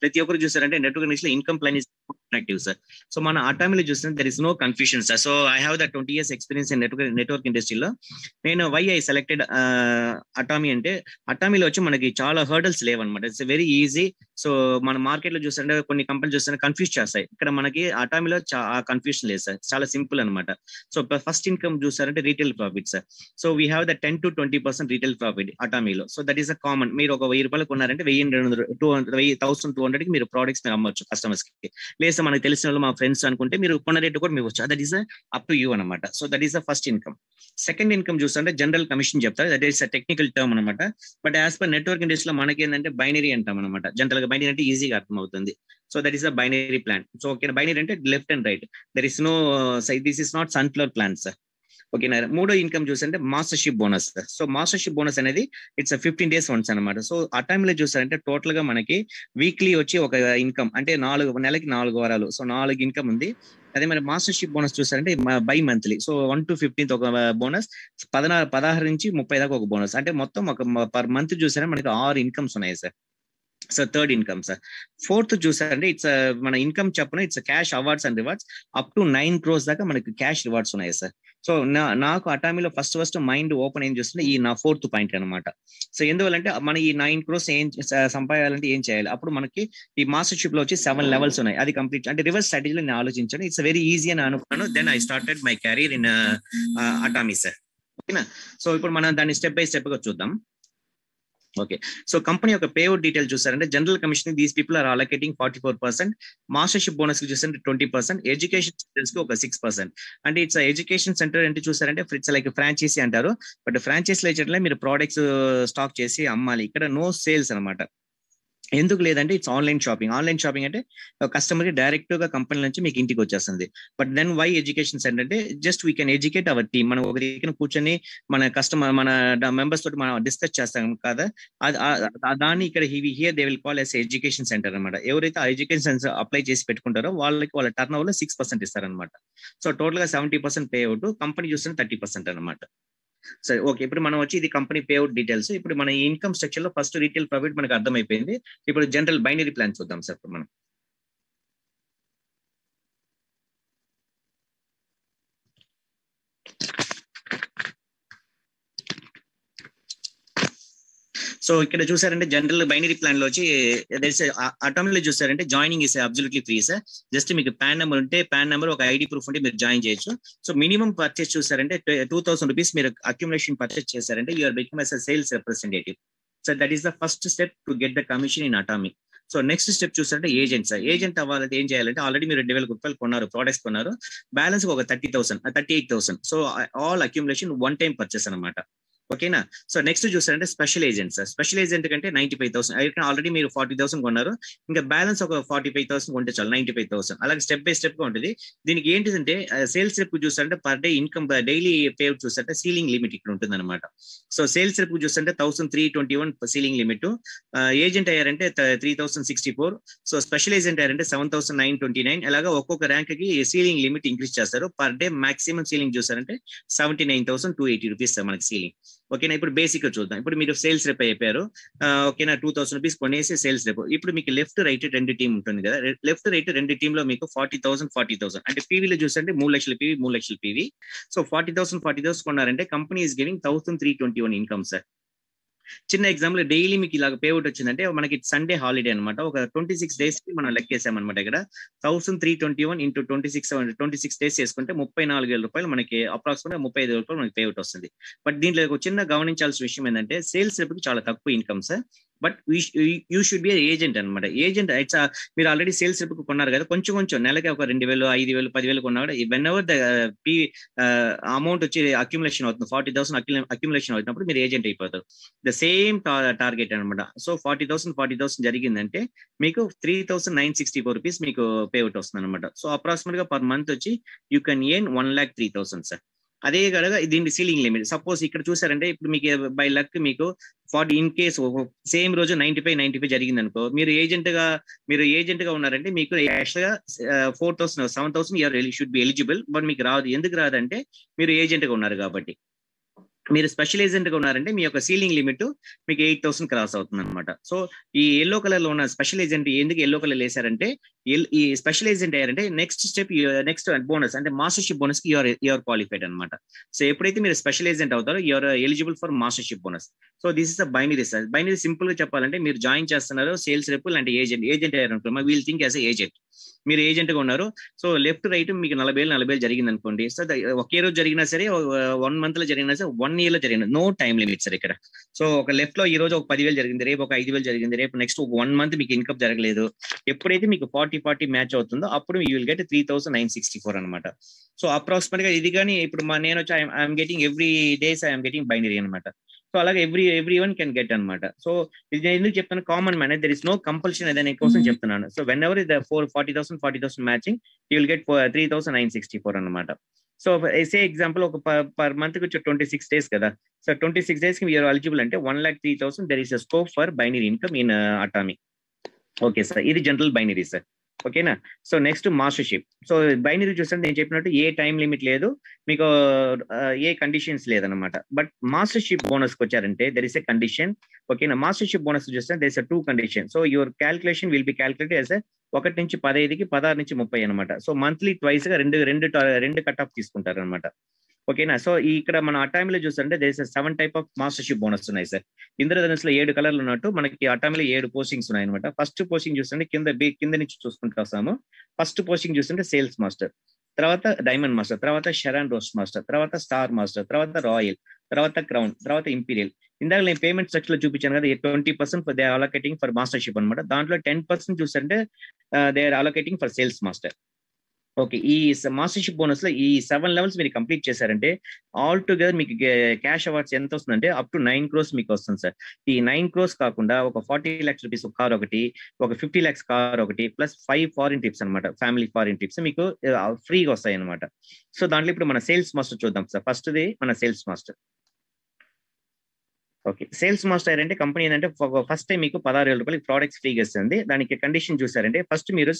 ప్రతి ఒక్కరు చూసారంటే నెట్వర్క్ ఇండస్ట్రీలో income plan is attractive sir. So మన అటామీలో చూస్తే there is no confusion sir. So I have the 20 years experience in network ఇండస్ట్రీలో. నేను వై ఐ సెలెక్టెడ్ అటామీ అంటే అటామీలో వచ్చి మనకి చాలా హర్డల్స్ లేవన్నమాట, ఇట్స్ వెరీ ఈజీ. సో మన మార్కెట్ లో చూస్తుంటే కొన్ని కంపెనీలు చూస్తే కన్ఫ్యూజ్ చేస్తాయి, ఇక్కడ మనకి అటామీలో కన్ఫ్యూషన్ లేదు సార్, చాలా సింపుల్ అనమాట. సో ఫస్ట్ ఇన్కమ్ చూసారంటే retail profit sir. So we have the 10 to 20% retail profit అటామీలో. So that is a common. మీరు ఒక 1000 రూపాయలు కొన్నారంటే 1,200 మీరు ప్రోడక్ట్స్ మీరు అమ్మొచ్చు కస్టమర్స్ కి. లేదా మనకు తెలిసిన వాళ్ళు మా ఫ్రెండ్స్ అనుకుంటే మీరు కొన్న రేటు కూడా మీరు వచ్చు, that is up to you అనమాట. So that is the first income. Second income చూస్తుంటే జనరల్ కమిషన్ చెప్తారు, దట్ ఈస్ టెక్నికల్ టర్మ్ అనమాట. బట్ యాజ్ పర్ నెట్వర్క్ ఇండస్ట్రీలో మనకి ఏంటంటే బైనరీ అంటాం అనమాట. జనరల్ గా బైనరీ అంటే ఈజీగా అర్థం అవుతుంది. So that is a binary plan. So okay, binary అంటే left and right, there is no this is not sunflower plan sir. ఓకేనా. మూడో ఇన్కమ్ చూసారంటే mastership bonus. So mastership bonus అనేది ఇట్స్ 15 days వన్స్ అనమాట. సో ఆ టైంలో చూసారంటే టోటల్ గా మనకి వీక్లీ వచ్చి ఒక ఇన్కమ్ అంటే 4 నెలకి 4 వారాలు, సో 4 ఇన్కమ్ ఉంది. అదే మరి మాస్టర్షిప్ బోనస్ చూసారంటే by monthly, so 1 to 15th ఒక బోనస్, 16 నుంచి 30 దాకా ఒక బోనస్, అంటే మొత్తం ఒక పర్ మంత్ చూసారంటే మనకి 6 ఇన్కమ్స్ ఉన్నాయి sir. So third income sir. Fourth చూసారంటే ఇట్స్ మన ఇన్కమ్ చెప్పిన it's cash awards and rewards up to 9 crores దాకా మనకి క్యాష్ రివార్డ్స్ ఉన్నాయి సార్. సో నాకు అటామీలో ఫస్ట్ మైండ్ ఓపెన్ ఏం చేస్తుంది ఈ నా ఫోర్త్ పాయింట్ అనమాట. సో ఎందువల్లంటే మన ఈ 9 crores ఏం సంపాదించాలంటే ఏం చేయాలి, అప్పుడు మనకి ఈ మాస్టర్షిప్ లో వచ్చి 7 levels ఉన్నాయి, అది కంప్లీట్ అంటే రివర్స్ స్ట్రాటజీలో నేను ఆలోచించాను. ఇట్స్ వెరీ ఈజీ అని అనుకున్నాను. Then I started my career in Atomy sir. ఓకేనా. సో ఇప్పుడు మనం దాన్ని స్టెప్ బై స్టెప్ గా చూద్దాం. ఓకే. సో కంపెనీ యొక్క పేఅవుట్ డీటెయిల్ చూసారంటే general commission these people are allocating 44%, mastership bonus కి చూసారంటే 20%, ఎడ్యుకేషన్ సెంటర్స్ కి ఒక 6%. అంటే ఇట్స్ ఎడ్యుకేషన్ సెంటర్ అంటే చూసారంటే ఇట్స్ లైక్ ఫ్రాంచైజీ అంటారు. బట్ ఫ్రాంచైజీలో వచ్చేట్లే మీరు ప్రోడక్ట్స్ స్టాక్ చేసి అమ్మాలి. ఇక్కడ నో సేల్స్ అనమాట. ఎందుకు లేదంటే it's online shopping. Online shopping అంటే కస్టమర్ కి డైరెక్ట్ గా కంపెనీ నుంచి మీకు ఇంటికి వచ్చేస్తుంది. But then why education center అంటే just we can educate our team. మనం ఒక దగ్గర కూర్చొని మన కస్టమర్ మన మెంబర్స్ తోటి మనం డిస్కస్ చేస్తాం కదా, దాన్ని ఇక్కడ here they will call as education center అనమాట. ఎవరైతే ఆ ఎడ్యుకేషన్ సెంటర్ అప్లై చేసి పెట్టుకుంటారో వాళ్ళకి వాళ్ళ టర్న్ ఓవర్ లో 6% ఇస్తారనమాట. సో టోటల్ గా 70% పే అవుట్, కంపెనీ చూస్తే 30% అనమాట. సరే ఓకే. ఇప్పుడు మనం వచ్చి ఇది కంపెనీ పేఅవుట్ డీటెయిల్స్. ఇప్పుడు మన ఇన్కమ్ స్ట్రక్చర్ లో ఫస్ట్ రీటైల్ ప్రాఫిట్ మనకు అర్థమైపోయింది. ఇప్పుడు జనరల్ బైనరీ ప్లాన్ చూద్దాం సార్ మనం. సో ఇక్కడ చూసారంటే జనరల్ బైనరీ ప్లాన్ లో వచ్చి అటోమీలో చూసారంటే joining is absolutely free sir. Just మీకు పాన్ నెంబర్ ఉంటే పాన్ నెంబర్, ఒక ఐడి ప్రూఫ్ ఉంటే మీరు జాయిన్ చేయొచ్చు. సో మినిమం పర్చేస్ చూసారంటే 2000 రూపీస్ మీరు అక్యుములేషన్ పర్చేస్ చేశారంటే you're become as sales representative. So that is the first step to get the commission in Atomy. So next step చూసారంటే agent sir. Agent అవ్వాలంటే ఏం చేయాలంటే ఆల్రెడీ మీరు 2,000 రూపాయలు కొన్నారు, ప్రోడక్ట్స్ కొన్నారు, బ్యాలెన్స్ ఒక 38,000. So all accumulation one time purchase అనమాట. ఓకేనా. సో నెక్స్ట్ చూసారంటే special agent sir. Special agent కంటే 95,000. ఆల్రెడీ మీరు 40,000 కొన్నారు, ఇంకా బ్యాలెన్స్ ఒక 45,000 కొంటే చాలు, 95,000. అలాగే స్టెప్ బై స్టెప్ గా ఉంటుంది. దీనికి ఏంటిదంటే సేల్స్ రిప్ చూసారంటే per day income daily pay చూసారంటే సీలింగ్ లిమిట్ ఇక్కడ ఉంటుంది అనమాట. సో సేల్స్ రిప్ చూసారంటే 1,321 సీలింగ్ లిమిట్. ఏజెంట్ అయ్యారంటే 3,064. సో స్పెషల్ ఏజెంట్ అయ్యారంటే 7,929. అలాగా ఒక్కొక్క ర్యాంక్ కి సీలింగ్ లిమిట్ ఇంక్రీజ్ చేస్తారు. పర్ డే మాక్సిమం సీలింగ్ చూసారంటే 79,280 రూపీస్ మనకి సీలింగ్. ఓకేనా. ఇప్పుడు బేసిక్ గా చూద్దాం. ఇప్పుడు మీరు సేల్స్ రేప్ అయిపోయారు. ఓకేనా. 2,000 రూపీస్ కొనేసి సేల్స్ రేపు. ఇప్పుడు మీకు లెఫ్ట్ రైట్ రెండు టీం ఉంటుంది కదా, లెఫ్ట్ రైట్ రెండు టీమ్ లో మీకు 40,000 అంటే పీవీలో చూసంటే 3 లక్షల పీవీ 3 లక్షల పీవీ. సో 40,000 కొన్నారంటే company is giving 1,321 income sir. చిన్న ఎగ్జాంపుల్, డైలీ మీకు ఇలాగ పేఅవుట్ వచ్చిందంటే మనకి సండే హాలిడే అనమాట. ఒక 26 days కి మనం లెక్కేసామన్నమాట. ఇక్కడ 1,321 ఇంటూ 26 days చేసుకుంటే 34,000 రూపాయలు మనకి అప్రాక్సిమేట్ 35,000 రూపాయలు మనకి పేఅవుట్ వస్తుంది. బట్ దీంట్లో ఒక చిన్న గమనించాల్సిన విషయం ఏంటంటే సేల్స్ రేపుకి చాలా తక్కువ income sir. But you should be agent అనమాట. ఏజెంట్ ఇట్స్ మీరు ఆల్రెడీ సేల్స్ రేపు కొన్నారు కదా, కొంచెం నెలకి ఒక 2,000 5,000 10,000 కొన్నా కూడా వెన్ ఎవర్ ద అమౌంట్ వచ్చి అక్యుములేషన్ అవుతుంది, 40,000 అక్యుములేషన్ అవుతున్నప్పుడు మీరు ఏజెంట్ అయిపోతారు. ద సేమ్ టార్గెట్ అనమాట. సో 40,000 జరిగిందంటే మీకు 3,964 రూపీస్ మీకు పేఅవుట్ వస్తుంది అనమాట. సో అప్రాక్సిమేట్ గా పర్ మంత్ వచ్చి యూ కెన్ ఎర్న్ 1,03,000 సార్. అదే కనుక దీని సీలింగ్ లిమిట్. సపోజ్ ఇక్కడ చూసారంటే ఇప్పుడు మీకు బై లక్ మీకు 40 ఇన్ కేసు సేమ్ రోజు 95 జరిగింది అనుకో, మీరు ఏజెంట్ గా ఉన్నారంటే మీకు యాక్చువల్ గా 4,000 7,000 you're should be eligible. But మీకు రాదు. ఎందుకు రాదంటే మీరు ఏజెంట్ గా ఉన్నారు కాబట్టి. మీరు స్పెషల్ ఏజెంట్ గా ఉన్నారంటే మీ యొక్క సీలింగ్ లిమిట్ మీకు 8,000 క్రాస్ అవుతుంది అనమాట. సో ఈ ఎల్లో కలర్ లో ఉన్న స్పెషల్ ఏజెంట్ ఎందుకు ఎల్లో కలర్ వేసారంటే, ఈ స్పెషల్ ఏజెంట్ అయ్యారంటే నెక్స్ట్ స్టెప్ నెక్స్ట్ బోనస్ అంటే మాస్టర్షిప్ బోనస్ కి యూఆర్ క్వాలిఫైడ్ అనమాట. సో ఎప్పుడైతే మీరు స్పెషల్ ఏజెంట్ అవుతారో you're eligible for mastership bonus. So this is the binary sir. Binary simple గా చెప్పాలంటే మీరు జాయిన్ చేస్తున్నారు సేల్స్ రేపు అంటే ఏజెంట్ అయ్యారు వీల్ థింక్ యాజ్ ఏజెంట్. మీరు ఏజెంట్ గా ఉన్నారు. సో లెఫ్ట్ రైట్ మీకు 40,000 జరిగింది అనుకోండి. సో ఒకే రోజు జరిగినా సరే, 1 month లో జరిగినా సరే, 1 year లో జరిగిన నో టైం లిమిట్ సార్ ఇక్కడ. సో ఒక లెఫ్ట్ లో ఈ రోజు ఒక 10,000 జరిగింది, రేపు ఒక 5,000 జరిగింది, రేపు నెక్స్ట్ ఒక 1 month మీకు ఇన్కమ్ జరగలేదు. ఎప్పుడైతే మీకు 40 మ్యాచ్ అవుతుందో అప్పుడు యూ విల్ గెట్ 3,964 అనమాట. సో అప్రాక్సిమేట్ గా ఇది కానీ ఇప్పుడు నేను వచ్చి I'm getting every days I'm getting binary అనమాట. సో అలాగే ఎవ్రీ వన్ కెన్ గెట్ అనమాట. సో ఇది నేను ఎందుకు చెప్తాను, common man there is no compulsion అదే కోసం చెప్తున్నాను. So when ever the 40,000 matching you will get 3,964 అనమాట. సో సే ఎగ్జాంపుల్ ఒక పర్ మంత్ కి వచ్చి 26 days కదా. సో 26 days కి మీరు ఎలిజిబుల్ అంటే 1,03,000 there is a scope for binary income in Atomy. Okay sir, ఇది జనరల్ బైనరీ సార్. ఓకేనా. So next mastership. So binary చూస్తే నేను చెప్పినట్టు ఏ టైం లిమిట్ లేదు, మీకు ఏ కండిషన్స్ లేదనమాట. బట్ మాస్టర్షిప్ బోనస్కి వచ్చారంటే దెర్ ఇస్ ఎ కండిషన్. ఓకేనా. మాస్టర్షిప్ బోనస్ చూస్తే there is a 2 condition. So your calculation will be calculated as 1 నుంచి 15కి 16 నుంచి 30 అనమాట. సో మంత్లీ ట్వైస్ గా రెండు కట్ ఆఫ్ తీసుకుంటారు అనమాట. ఓకేనా. సో ఇక్కడ మనం ఆ టైంలో చూస్తుంటే there is 7 type of mastership bonus ఉన్నాయి సార్. ఇంద్రధనుస్సులో 7 కలర్లు ఉన్నట్టు మనకి ఆ టైంలో 7 పోస్టింగ్స్ ఉన్నాయి అనమాట. ఫస్ట్ పోస్టింగ్ చూస్తుంటే కింద నుంచి చూసుకుంటూ వస్తాము. ఫస్ట్ పోస్టింగ్ చూస్తుంటే సేల్స్ మాస్టర్, తర్వాత డైమండ్ మాస్టర్, తర్వాత షెరాన్ రోస్ట్ మాస్టర్, తర్వాత స్టార్ మాస్టర్, తర్వాత రాయల్, తర్వాత క్రౌన్, తర్వాత ఇంపీరియల్. ఇందాక నేను పేమెంట్ స్ట్రక్చర్ లో చూపించాను కదా, 20% they are allocating for mastership అనమాట. దాంట్లో 10% చూస్తుంటే they are allocating for sales master. Okay. ఈ మాస్టర్షిప్ బోనస్ లో ఈ 7 లెవెల్స్ మీరు కంప్లీట్ చేశారంటే ఆల్ టుగెదర్ మీకు క్యాష్ అవార్డ్స్ ఎంత వస్తుందంటే అప్ టు 9 crores మీకు వస్తుంది సార్. ఈ 9 crores కాకుండా ఒక 40 lakhs రూపీస్ కార్ ఒకటి, ఒక 50 lakhs కార్ ఒకటి, ప్లస్ 5 ఫారిన్ ట్రిప్స్ అనమాట, ఫ్యామిలీ ఫారిన్ ట్రిప్స్ మీకు ఫ్రీగా వస్తాయి అనమాట. సో దాంట్లో ఇప్పుడు మన సేల్స్ మాస్టర్ చూద్దాం సార్. ఫస్ట్ ది మన sales master. Okay. Sales master అంటే కంపెనీ ఏంటంటే ఫస్ట్ టైం మీకు 16,000 రూపాయలకి ప్రోడక్ట్స్ ఫ్రీగా ఇస్తుంది. దానికి కండిషన్ చూసారంటే ఫస్ట్ మీరు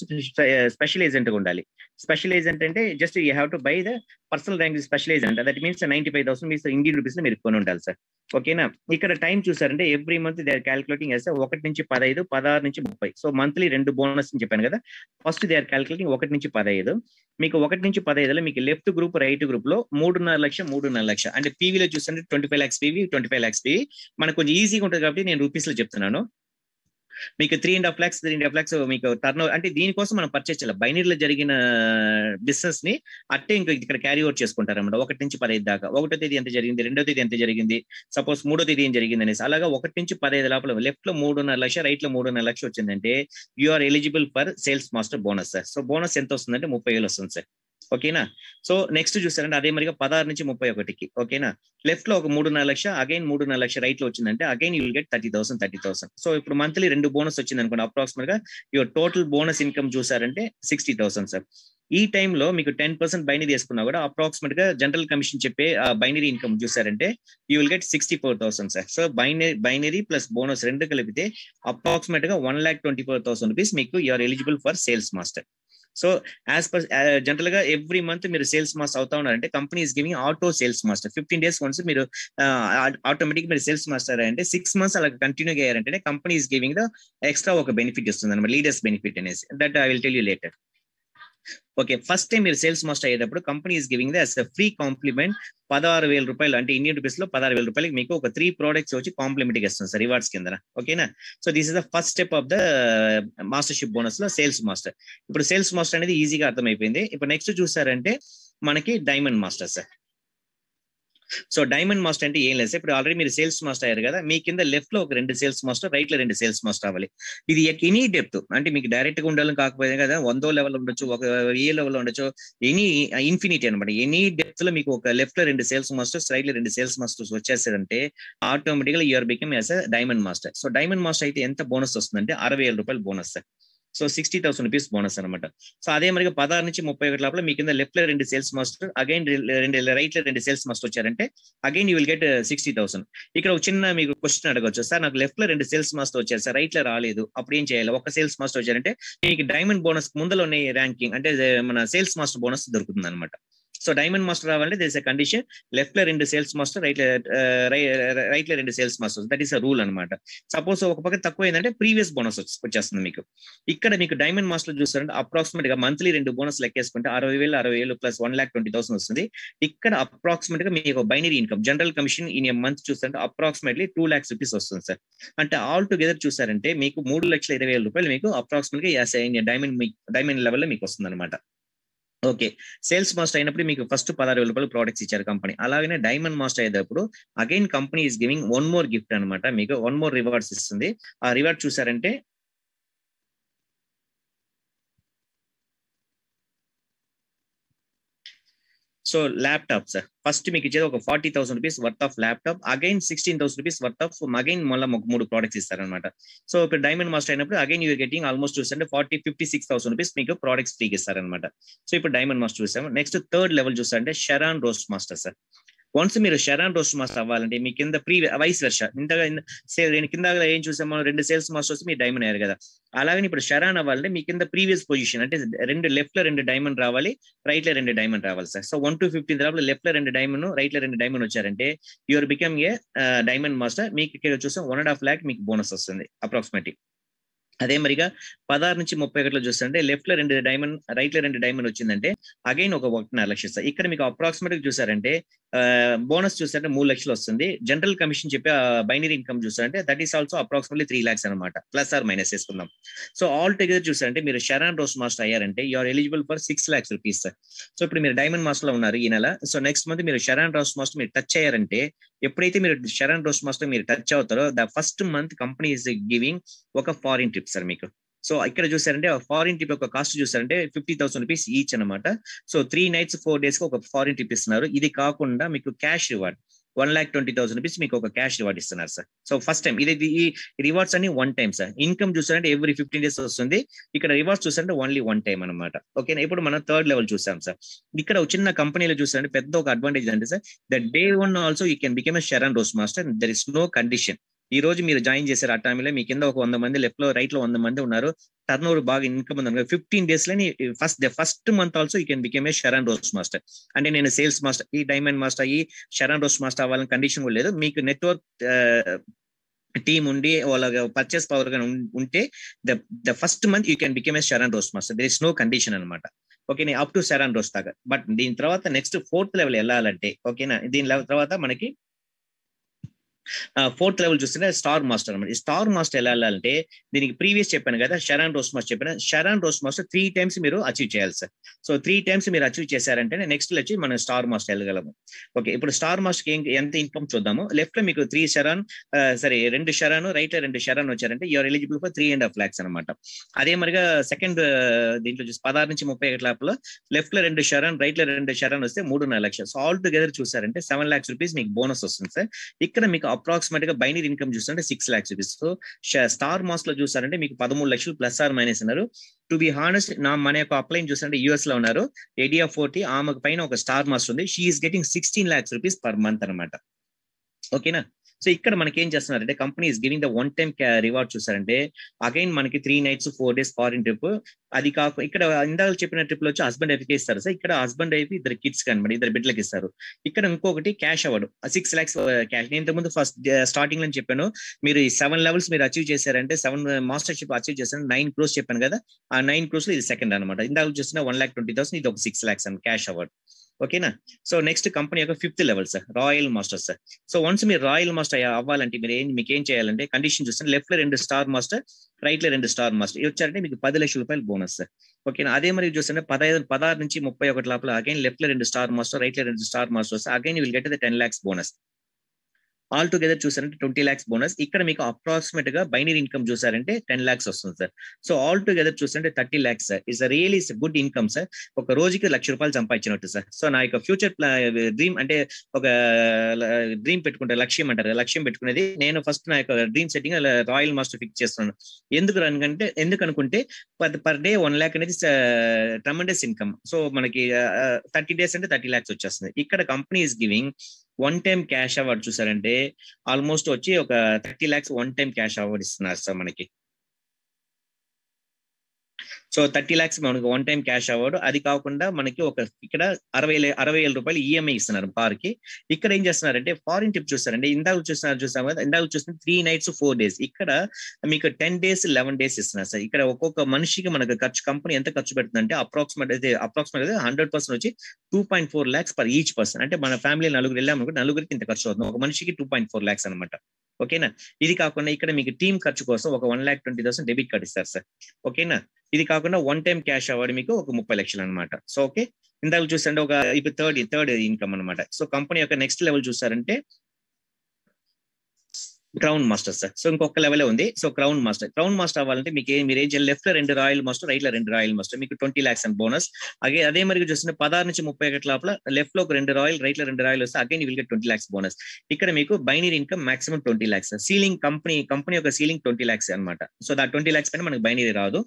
స్పెషల్ ఏజెంట్ ఉండాలి. స్పెషల్ ఏజెంట్ అంటే just you have to buy the personal rank special agent. That means 95,000 మీ ఇండియన్ రూపీస్ లో మీరు కొని ఉండాలి సార్. ఓకేనా. ఇక్కడ టైం చూసారంటే every month they are calculating చేస్తే 1 నుంచి 15, 16 నుంచి 30. సో మంత్లీ 2 బోనస్ అని చెప్పాను కదా. ఫస్ట్ దే ఆర్ క్యాల్కులేటింగ్ 1 నుంచి 15. మీకు 1 నుంచి 15లో మీకు లెఫ్ట్ గ్రూప్ రైట్ గ్రూప్ లో 3.5 లక్షలు 3.5 లక్షలు అంటే పీవీలో చూస్తుంటే 25 lakhs పీవీ, 25 lakhs పీవీ. మనకు కొంచెం ఈజీగా ఉంటుంది కాబట్టి నేను రూపీస్ లో చెప్తున్నాను. మీకు 3.5 lakhs మీకు టర్న్ ఓవర్ అంటే దీనికోసం మనం పర్చేస్ చేయాలి. బైనరీలో జరిగిన బిజినెస్ ని అట్టే ఇంకా ఇక్కడ క్యారీ అవుట్ చేసుకుంటారు అనమాట. 1 నుంచి 15 దాకా. 1వ తేదీ ఎంత జరిగింది, 2వ తేదీ ఎంత జరిగింది, సపోజ్ 3వ తేదీ ఏం జరిగింది అనేసి అలాగా 1 నుంచి 15 లోపల లెఫ్ట్ లో 3.5 లక్షలు, రైట్ లో 3.5 లక్షలు వచ్చిందంటే you are eligible for sales master bonus sir. So bonus ఎంత వస్తుందంటే 30,000 వస్తుంది సార్. ఓకేనా. సో నెక్స్ట్ చూస్తారంటే అదే మరిగా 16 నుంచి 31కి. ఓకేనా. లెఫ్ట్ లో ఒక 3.5 లక్షలు, అగైన్ 3.5 లక్షలు రైట్ లో వచ్చిందంటే again you will get 30,000. So ఇప్పుడు మంత్లీ 2 బోనస్ వచ్చింది అనుకోండి, అప్రాక్సిమేట్ గా యువర్ టోటల్ బోనస్ ఇన్కమ్ చూసారంటే 60,000 సార్. ఈ టైంలో మీకు 10% బైనరీ తీసుకున్నా కూడా అప్రాక్సిమేట్ గా జనరల్ కమిషన్ చెప్పే బైనరీ ఇన్కమ్ చూసారంటే you will get 64,000 sir. So binary plus bonus రెండు కలిపితే అప్రాక్సిమేట్ గా 1,24,000 రూపీస్ మీకు you are eligible for sales master. So as per general గా ఎవ్రీ మంత్ మీరు సేల్స్ మాస్టర్ అవుతా ఉన్నారంటే company is giving auto sales master. 15 days once మీరు automatic మీరు సేల్స్ మాస్టర్ అంటే 6 months అలా కంటిన్యూ అయ్యారంటే company is giving the extra ఒక బెనిఫిట్ ఇస్తుంది అనమాట, లీడర్స్ బెనిఫిట్ అనేసి. That I will tell you later. Okay. First time మీరు సేల్స్ మాస్టర్ అయ్యేటప్పుడు company is giving the free compliment 16,000 రూపాయలు అంటే ఇండియన్ రూపీస్ లో 16,000 రూపాయలకి మీకు ఒక 3 products వచ్చి కాంప్లిమెంట్ గా ఇస్తుంది సార్ రివార్డ్స్ కింద. ఓకేనా. So this is the first step of the mastership bonus లో సేల్స్ మాస్టర్. ఇప్పుడు సేల్స్ మాస్టర్ అనేది ఈజీగా అర్థమైపోయింది. ఇప్పుడు నెక్స్ట్ చూసారంటే మనకి diamond master sir. So diamond master అంటే ఏం లేదు సార్, ఇప్పుడు ఆల్రెడీ మీరు సేల్స్ మాస్టర్ అయ్యారు కదా, మీ కింద లెఫ్ట్ లో ఒక 2 సేల్స్ మాస్టర్, రైట్ లో 2 సేల్స్ మాస్టర్ అవ్వాలి. ఇది ఎనీ డెప్త్ అంటే మీకు డైరెక్ట్ గా ఉండాలని కాకపోతే కదా 100వ లెవెల్ ఉండొచ్చు, ఒక ఏ లెవెల్ ఉండొచ్చు, ఎనీ ఇన్ఫినిటీ అనమాట. ఎనీ డెప్త్ లో మీకు ఒక లెఫ్ట్ లో 2 సేల్స్ మాస్టర్స్, రైట్ లో 2 సేల్స్ మాస్టర్స్ వచ్చేసారంటే ఆటోమేటిక్ గా you're become as diamond master. So diamond master అయితే ఎంత బోనస్ వస్తుందంటే 60,000 రూపాయలు bonus sir. So 60,000 rupees bonus అనమాట. సో అదే మరి 16 నుంచి 31 లోపల మీ కింద లెఫ్ట్ లో 2 సేల్స్ మాస్టర్, అగైన్ రైట్ లో 2 సేల్స్ మాస్టర్ వచ్చారంటే అగైన్ యూ విల్ గెట్ 60,000. ఇక్కడ ఒక చిన్న మీకు క్వశ్చన్ అడగవచ్చు, సార్ నాకు లెఫ్ట్ లో 2 సేల్స్ మాస్టర్ వచ్చారు సార్, రైట్ లో రాలేదు, అప్పుడు ఏం చేయాలి? ఒక సేల్స్ మాస్టర్ వచ్చారంటే మీకు డైమండ్ బోనస్ ముందులో ఉన్న ర్యాంకింగ్ అంటే మన సేల్స్ మాస్టర్ బోనస్ దొరుకుతుంది అనమాట. సో డైమండ్ మాస్టర్ రావాలంటే దిస్ ఎ కండిషన్, లెఫ్ట్ లో 2 సేల్స్ మాస్టర్, రైట్ లో 2 sales master. That is a rule అనమాట. సపోజ్ ఒక పక్క తక్కువ ఏంటంటే ప్రీవియస్ బోనస్ వచ్చేస్తుంది మీకు. ఇక్కడ మీకు డైమండ్ మాస్టర్ చూస్తారంటే అప్రాక్సిమేట్ గా మంత్లీ 2 బోనస్ లెక్కేసుకుంటే 60,000 ప్లస్ 1,20,000 వస్తుంది. ఇక్కడ అప్రాక్సిమేట్ గా మీకు binary income general commission in a month చూస్తారంటే అప్రాక్సిమేట్లీ 2 lakhs రూపీస్ వస్తుంది సార్. అంటే ఆల్ టుగెదర్ చూసారంటే మీకు 3,20,000 రూపాయలు మీకు అప్రాక్సిమేట్ గా డైమండ్ లెవెల్ లో మీకు వస్తుంది అనమాట. ఓకే. సేల్స్ మాస్టర్ అయినప్పుడు మీకు ఫస్ట్ 16,000 రూపాయలు ప్రోడక్ట్స్ ఇచ్చారు కంపెనీ. అలాగనే డైమండ్ మాస్టర్ అయ్యేటప్పుడు again company is giving 1 more gift అనమాట, మీకు 1 more రివార్డ్స్ ఇస్తుంది. ఆ రివార్డ్ చూసారంటే సో ల్యాప్టాప్ సార్. ఫస్ట్ మీకు ఇచ్చేది ఒక 40,000 rupees worth of laptop, again 16,000 rupees worth of again మళ్ళీ 3 products ఇస్తారనమాట. సో ఇప్పుడు డైమండ్ మాస్టర్ అయినప్పుడు అగైన్ యూర్ గెటింగ్ ఆల్మోస్ట్ చూస్తే 56,000 రూపీస్ మీకు ప్రోడక్ట్స్ ఫ్రీగా ఇస్తారనమాట. సో ఇప్పుడు డైమండ్ మాస్టర్ చూసాము. నెక్స్ట్ థర్డ్ లెవెల్ చూసారంటే షెరాన్ రోస్ట్ మాస్టర్ సార్. వన్స్ మీరు షెరాన్ రోస్ట్ మాస్టర్ అవ్వాలంటే మీ కింద వైస్ వెర్షా ఇంతగా నేను కింద ఏం చూసామో 2 సేల్స్ మాస్టర్స్ మీరు డైమండ్ అయ్యారు కదా, అలాగే ఇప్పుడు షెరాన్ అవ్వాలంటే మీ కింద ప్రీవియస్ పొజిషన్ అంటే లెఫ్ట్ లో 2 డైమండ్ రావాలి, రైట్ లో 2 డైమండ్ రావాలి సార్. సో 1 to 15 లోపల లెఫ్ట్ లో 2 డైమండ్, రైట్ లో 2 డైమండ్ వచ్చారంటే you're become a diamond master. మీకు ఇక్కడ చూసాం 1.5 lakh మీకు బోనస్ వస్తుంది అప్రాక్సిమేట్లీ. అదే మరిగా 16 నుంచి 31లో చూస్తుంటే లెఫ్ట్ లో 2 డైమండ్, రైట్ లో 2 డైమండ్ వచ్చిందంటే అగైన్ ఒక 1.5 లక్షలు ఇస్తారు. ఇక్కడ మీకు అప్రాక్సిమేట్ గా చూసారంటే బోనస్ చూసారంటే 3 లక్షలు వస్తుంది. జనరల్ కమిషన్ చెప్పే బైనరీ ఇన్కమ్ చూసారంటే that is also approximately 3 lakhs అనమాట, ప్లస్ ఆర్ మైనస్ వేసుకుందాం. సో ఆల్ టుగెదర్ చూసారంటే మీరు షెరాన్ రోస్ట్ మాస్టర్ అయ్యారంటే you're eligible for 6 lakhs rupees sir. So ఇప్పుడు మీరు డైమండ్ మాస్టర్ లో ఉన్నారు ఈ నెల. సో నెక్స్ట్ మంత్ మీరు షెరాన్ రోస్ట్ మాస్టర్ మీరు టచ్ అయ్యారంటే, ఎప్పుడైతే మీరు షెరాన్ రోస్ట్ మాస్టర్ మీరు టచ్ అవుతారో the first month company is giving ఒక ఫారిన్ ట్రిప్ సార్ మీకు. సో ఇక్కడ చూసారంటే ఫారిన్ ట్రిప్ యొక్క కాస్ట్ చూసారంటే 50,000 rupees ఈచ్ అనమాట. సో 3 nights 4 days కి ఒక ఫారిన్ ట్రిప్ ఇస్తున్నారు. ఇది కాకుండా మీకు క్యాష్ రివార్డ్ 1,20,000 rupees మీకు ఒక క్యాష్ రివార్డ్ ఇస్తున్నారు సార్. సో ఫస్ట్ టైం ఇది ఈ రివార్డ్స్ అన్ని 1 time సార్. ఇన్కమ్ చూసారంటే ఎవ్రీ 15 days వస్తుంది. ఇక్కడ రివార్డ్స్ చూసారంటే ఓన్లీ 1 time అనమాట. ఓకేనా, ఇప్పుడు మనం థర్డ్ లెవెల్ చూసాం సార్. ఇక్కడ చిన్న కంపెనీలో చూసారంటే పెద్ద ఒక అడ్వాంటేజ్ అంటే sir the day 1 also you can become a Sharon rose master. There is no condition. ఈ రోజు మీరు జాయిన్ చేశారు ఆ టైంలో మీ కింద ఒక 100 మంది, లెఫ్ట్ లో రైట్ లో 100 మంది ఉన్నారు, టర్న్ ఓవర్ బాగా ఇన్కమ్ ఉంది 15 days లోని first month also you can become a Sharon rose master. అంటే నేను సేల్స్ మాస్టర్ ఈ డైమండ్ మాస్టర్ ఈ షెరాన్ రోస్ట్ మాస్టర్ అవ్వాలని కండిషన్ కూడా లేదు. మీకు నెట్వర్క్ టీమ్ ఉండి వాళ్ళ పర్చేస్ పవర్ గా ఉంటే the first month you can become a Sharon rose master. There is no condition అనమాట. ఓకేనా, అప్ టు షెరాన్ రోస్ట్ దాకా. బట్ దీని తర్వాత నెక్స్ట్ 4th లెవెల్ వెళ్ళాలంటే, ఓకేనా, దీని తర్వాత మనకి 4th లెవెల్ చూస్తుంటే స్టార్ మాస్టర్ అనమాట. ఈ స్టార్ మాస్టర్ ఎలా వెళ్ళాలంటే దీనికి ప్రీవియస్ చెప్పాను కదా షెరాన్ రోస్ట్ మాస్టర్ చెప్పాను. షెరాన్ రోస్ట్ మాస్టర్ 3 times మీరు అచీవ్ చేయాలి సార్. సో 3 times మీరు అచీవ్ చేశారంటే నెక్స్ట్ వచ్చి మనం స్టార్ మాస్టర్ వెళ్ళగలము. ఓకే, ఇప్పుడు స్టార్ మాస్టర్ ఎంత ఇన్కమ్ చూద్దాము. లెఫ్ట్ లో మీకు 3 షెరాన్, సరే 2 షెరాన్, రైట్ లో 2 షెరాన్ వచ్చారంటే యూఆర్ ఎలిజిబుల్ ఫర్ 3.5 lakhs అనమాట. అదే మరిగా సెకండ్ దీంట్లో చూసి 16 నుంచి 31 లోపల లెఫ్ట్ లో 2 షెరాన్, రైట్ లో 2 షెరాన్ వస్తే 3.5 లక్షలు. సో ఆల్ టుగెదర్ చూసారంటే 7 lakhs rupees మీకు బోనస్ వస్తుంది సార్. ఇక్కడ మీకు అప్రాక్సిమేట్ గా బైనరీ ఇన్కమ్ చూస్తుంటే 6 lakhs rupees. So star mass లో చూసారంటే మీకు 13 లక్షలు ప్లస్ ఆర్ మైనస్ ఉన్నారు. టు బి హానెస్ట్ మన యొక్క అప్లైన్ చూసారంటే యూఎస్ లో ఉన్నారు, ఏడియా 40, ఆమెకు పైన ఒక స్టార్ మాస్టర్ ఉంది. She is getting 16 lakhs rupees per month అనమాట. ఓకేనా, సో ఇక్కడ మనకి ఏం చేస్తున్నారంటే company is giving the 1 time reward చూసారంటే అగైన్ మనకి 3 nights 4 days ఫారిన్ ట్రిప్. అది కాకుండా ఇక్కడ ఇందాక చెప్పిన ట్రిప్ లో వచ్చి హస్బెండ్ వైఫ్కి ఇస్తారు సార్. ఇక్కడ హస్బెండ్ వైఫ్ 2 kids కనబడి 2 బిడ్డలకి ఇస్తారు. ఇక్కడ ఇంకొకటి క్యాష్ అవ్వడు 6 lakhs క్యాష్. నేను ఇంతకుముందు ఫస్ట్ స్టార్టింగ్ లో చెప్పాను మీరు ఈ 7 levels మీరు అచీవ్ చేశారంటే 7 మాస్టర్షిప్ అచీవ్ చేశారు 9 crores చెప్పాను కదా, ఆ 9 crores లో ఇది సెకండ్ అనమాట. ఇందాక చూసిన 1,20,000 ఇది ఒక 6 lakhs అని క్యాష్ అవ్వడు. ఓకేనా, సో నెక్స్ట్ కంపెనీ యొక్క 5th level sir royal master sir. So once మీరు రాయల్ మాస్టర్ అవ్వాలంటే మీకు ఏం చేయాలంటే కండిషన్ చూస్తే లెఫ్ట్ లో 2 స్టార్ మాస్టర్, రైట్ లో 2 స్టార్ మాస్టర్ ఇవి వచ్చారంటే మీకు 10 లక్షల రూపాయలు బోనస్ సార్. ఓకేనా, అదే మరి చూస్తే 16 నుంచి 31 లోపల అగైన్ లెఫ్ట్ లో 2 స్టార్ మాస్టర్, రైట్ లో 2 star masters again will get the 10 lakhs bonus. All together చూసారంటే 20 lakhs బోనస్. ఇక్కడ మీకు అప్రాక్సిమేట్ గా బైనరీ ఇన్కమ్ చూసారంటే 10 lakhs వస్తుంది సార్. సో ఆల్ టుగెదర్ చూసారంటే 30 lakhs sir. Is really good income sir. ఒక రోజుకి 1,00,000 రూపాయలు సంపాదించినట్టు సార్. సో నా యొక్క ఫ్యూచర్ డ్రీమ్ అంటే ఒక డ్రీమ్ పెట్టుకుంటే లక్ష్యం అంటారు, లక్ష్యం పెట్టుకునేది నేను ఫస్ట్ నా యొక్క dream setting royal master fix చేస్తున్నాను. ఎందుకు అనుకుంటే పర్ డే 1 lakh అనేది ట్రమెండస్ ఇన్కమ్. సో మనకి 30 days అంటే 30 lakhs వచ్చేస్తుంది. ఇక్కడ company is giving 1 time cash award చూసారంటే ఆల్మోస్ట్ వచ్చి ఒక 30 lakhs 1 time క్యాష్ అవార్డ్ ఇస్తున్నారు సార్ మనకి. సో 30 lakhs మనకి 1 time క్యాష్ అవార్డు. అది కాకుండా మనకి ఒక ఇక్కడ 60,000 రూపాయలు ఈఎంఐ ఇస్తున్నారు కార్ కి. ఇక్కడ ఏం చేస్తున్నారంటే ఫారిన్ ట్రిప్ చూస్తారంటే ఇందాక చూసాం కదా, ఇందాక చూస్తే 3 nights 4 days, ఇక్కడ మీకు 10 days 11 days ఇస్తున్నారు సార్. ఇక్కడ ఒక్కొక్క మనిషికి మనకు ఖర్చు కంపెనీ ఎంత ఖర్చు పెడుతుందంటే అప్రాక్సిమేట్ 100% వచ్చి 2.4 lakhs per each person. అంటే మన ఫ్యామిలీ నలుగురు వెళ్ళామనుకో నలుగురికి ఇంత ఖర్చు అవుతుంది, ఒక మనిషికి 2.4 lakhs అనమాట. ఓకేనా, ఇది కాకుండా ఇక్కడ మీకు టీమ్ ఖర్చు కోసం ఒక 1,20,000 డెబిట్ కార్డ్ ఇస్తారు సార్. ఓకేనా, ఇది కాకుండా 1 time క్యాష్ అవార్డు మీకు ఒక 30 లక్షలు అనమాట. సో ఓకే, ఇందాక చూసారంటే ఒక ఇప్పుడు థర్డ్ ఇన్కమ్ అనమాట. సో కంపెనీ యొక్క నెక్స్ట్ లెవెల్ చూసారంటే క్రౌన్ మాస్టర్ సార్. సో ఇంకొక లెవెల్ ఉంది. సో క్రౌన్ మాస్టర్ అవ్వాలంటే మీకు మీరు ఏం చేయాలి, లెఫ్ట్ లో 2 రాయల్ మాస్టర్, రైట్ లో 2 రాయల్ మాస్టర్, మీకు 20 lakhs అని బోనస్. అదే మరి చూస్తుంటే 16 నుంచి 31 లోపల లెఫ్ట్ లో ఒక 2 రాయల్, రైట్ లో 2 రాయల్ వస్తే again you will get 20 lakhs bonus. ఇక్కడ మీకు binary income maximum 20 lakhs. Ceiling company యొక్క సీలింగ్ 20 lakhs అనమాట. సో దా 20 lakhs పైన మనకి బైనరీ రాదు.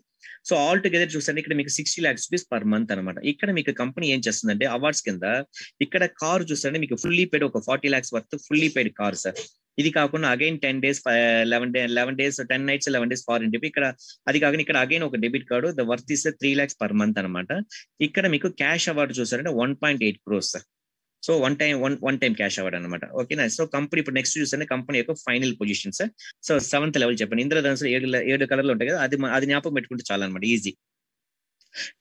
సో ఆల్ టుగెదర్ చూస్తే ఇక్కడ మీకు 60 lakhs rupees పర్ మంత్ అనమాట. ఇక్కడ మీకు కంపెనీ ఏం చేస్తుందంటే అవార్డ్స్ కింద ఇక్కడ కార్ చూస్తే మీకు ఫుల్లీ పెయిడ్ ఒక 40 lakhs worth fully paid car sir. ఇది కాకుండా again 10 days 11 days 10 nights 11 days foreign trip. ఇక్కడ అది కాకుండా ఇక్కడ అగైన్ ఒక debit card, the worth is 3 lakhs per month అనమాట. ఇక్కడ మీకు క్యాష్ అవార్డు చూసారంటే 1.8 crores sir. So one time cash award అనమాట. ఓకేనా. సో కంపెనీ ఇప్పుడు నెక్స్ట్ చూస్తే కంపెనీ యొక్క final position sir. So 7th level చెప్పండి. ఇంద్రధనుసు 7 కలర్లు ఉంటాయి కదా, అది జ్ఞాపకం పెట్టుకుంటే చాలా అనమాట, ఈజీ.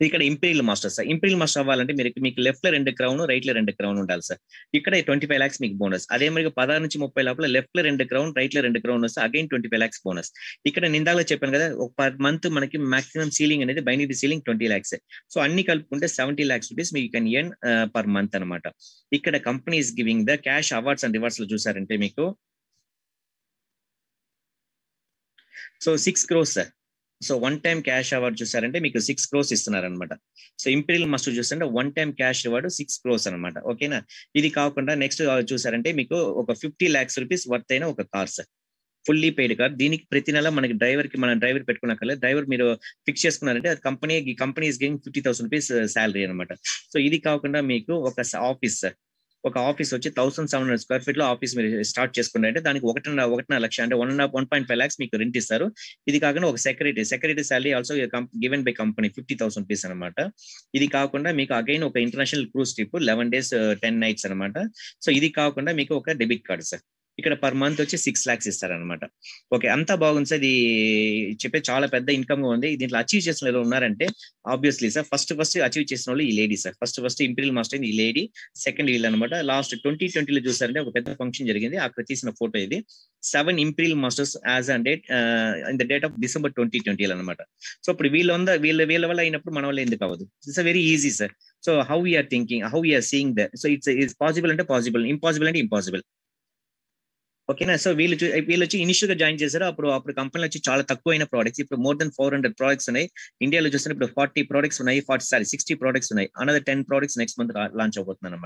ఇక్కడ imperial master sir. Imperial master అవ్వాలంటే మీకు లెఫ్ట్ లో 2 క్రౌన్, రైట్ లో 2 క్రౌన్ ఉండాలి సార్. ఇక్కడ 25 lakhs మీకు బోనస్. అదే మరి 16 నుంచి 30 లోపల లెఫ్ట్ లో 2 క్రౌన్, రైట్ లో 2 క్రౌన్ వస్తే అగైన్ 25 lakhs బోనస్. ఇక్కడ నిందాలో చెప్పాను కదా, ఒక పర్ మంత్ మనకి మాక్సిమం సీలింగ్ అనేది బైనరీ సీలింగ్ 20 lakhs. సో అన్ని కలుపుకుంటే 70 lakhs rupees మీకు కెన్ ఎర్న్ పర్ మంత్ అనమాట. ఇక్కడ company is giving the cash awards and rewards లో చూసారంటే మీకు so 6 crores sir. So one time cash award చూసారంటే మీకు 6 crores ఇస్తున్నారు అనమాట. సో ఇంపీరియల్ మాస్టర్ చూస్తుంటే one time cash award 6 crores అనమాట. ఓకేనా. ఇది కాకుండా నెక్స్ట్ చూసారంటే మీకు ఒక 50 lakhs rupees వర్త్ అయిన ఒక car sir, fully paid car. దీనికి ప్రతి నెల మనకి డ్రైవర్ పెట్టుకున్నక్కర్లేదు. డ్రైవర్ మీరు ఫిక్స్ చేసుకున్నారంటే అది company is giving 50,000 rupees salary అనమాట. సో ఇది కాకుండా మీకు ఒక ఆఫీస్ సార్, ఒక ఆఫీస్ వచ్చి 1700 square feet లో ఆఫీస్ మీరు స్టార్ట్ చేసుకున్నారంటే దానికి 1.5 లక్ష అంటే 1.5 lakhs మీకు రెంట్ ఇస్తారు. ఇది కాకుండా ఒక secretary salary also given by company 50,000 rupees అనమాట. ఇది కాకుండా మీకు అగైన్ ఒక international cruise trip 11 days 10 nights అనమాట. సో ఇది కాకుండా మీకు ఒక డెబిట్ కార్డ్ సార్. ఇక్కడ పర్ మంత్ వచ్చి 6 lakhs ఇస్తారనమాట. ఓకే, అంతా బాగుంది సార్. ఇది చెప్పే చాలా పెద్ద ఇన్కమ్ గా ఉంది. దీంట్లో అచీవ్ చేసిన వాళ్ళు ఉన్నారంటే ఆబ్వియస్లీ సార్ ఫస్ట్ అచీవ్ చేసిన వాళ్ళు ఈ lady sir. First imperial master ఈ లేడీ, సెకండ్ వీళ్ళు అనమాట. లాస్ట్ 2020లో చూసారంటే ఒక పెద్ద ఫంక్షన్ జరిగింది, అక్కడ తీసిన ఫోటో ఇది. 7 imperial masters as and date in the date of December 2020 అనమాట. సో ఇప్పుడు వీళ్ళ వల్ల అయినప్పుడు మన వల్ల ఎందుకు అవ్వదు? It's very easy sir. So how we're thinking, how we're seeing the, so it's possible అంటే పాసిబుల్, ఇంపాసిబుల్ అంటే ఇంపాసిబుల్. ఓకేనా. సో వీళ్ళు వచ్చి ఇనిషియల్ గా జాయిన్ చేశారు. అప్పుడు కంపెనీలో వచ్చి చాలా తక్కువైన ప్రోడక్ట్స్, ఇప్పుడు మోర్ దెన్ 400 products ఉన్నాయి. ఇండియాలో చూస్తే ఇప్పుడు 40 products ఉన్నాయి, 60 products ఉన్నాయి. Another 10 products next month launch అవబోతుంది అనమాట.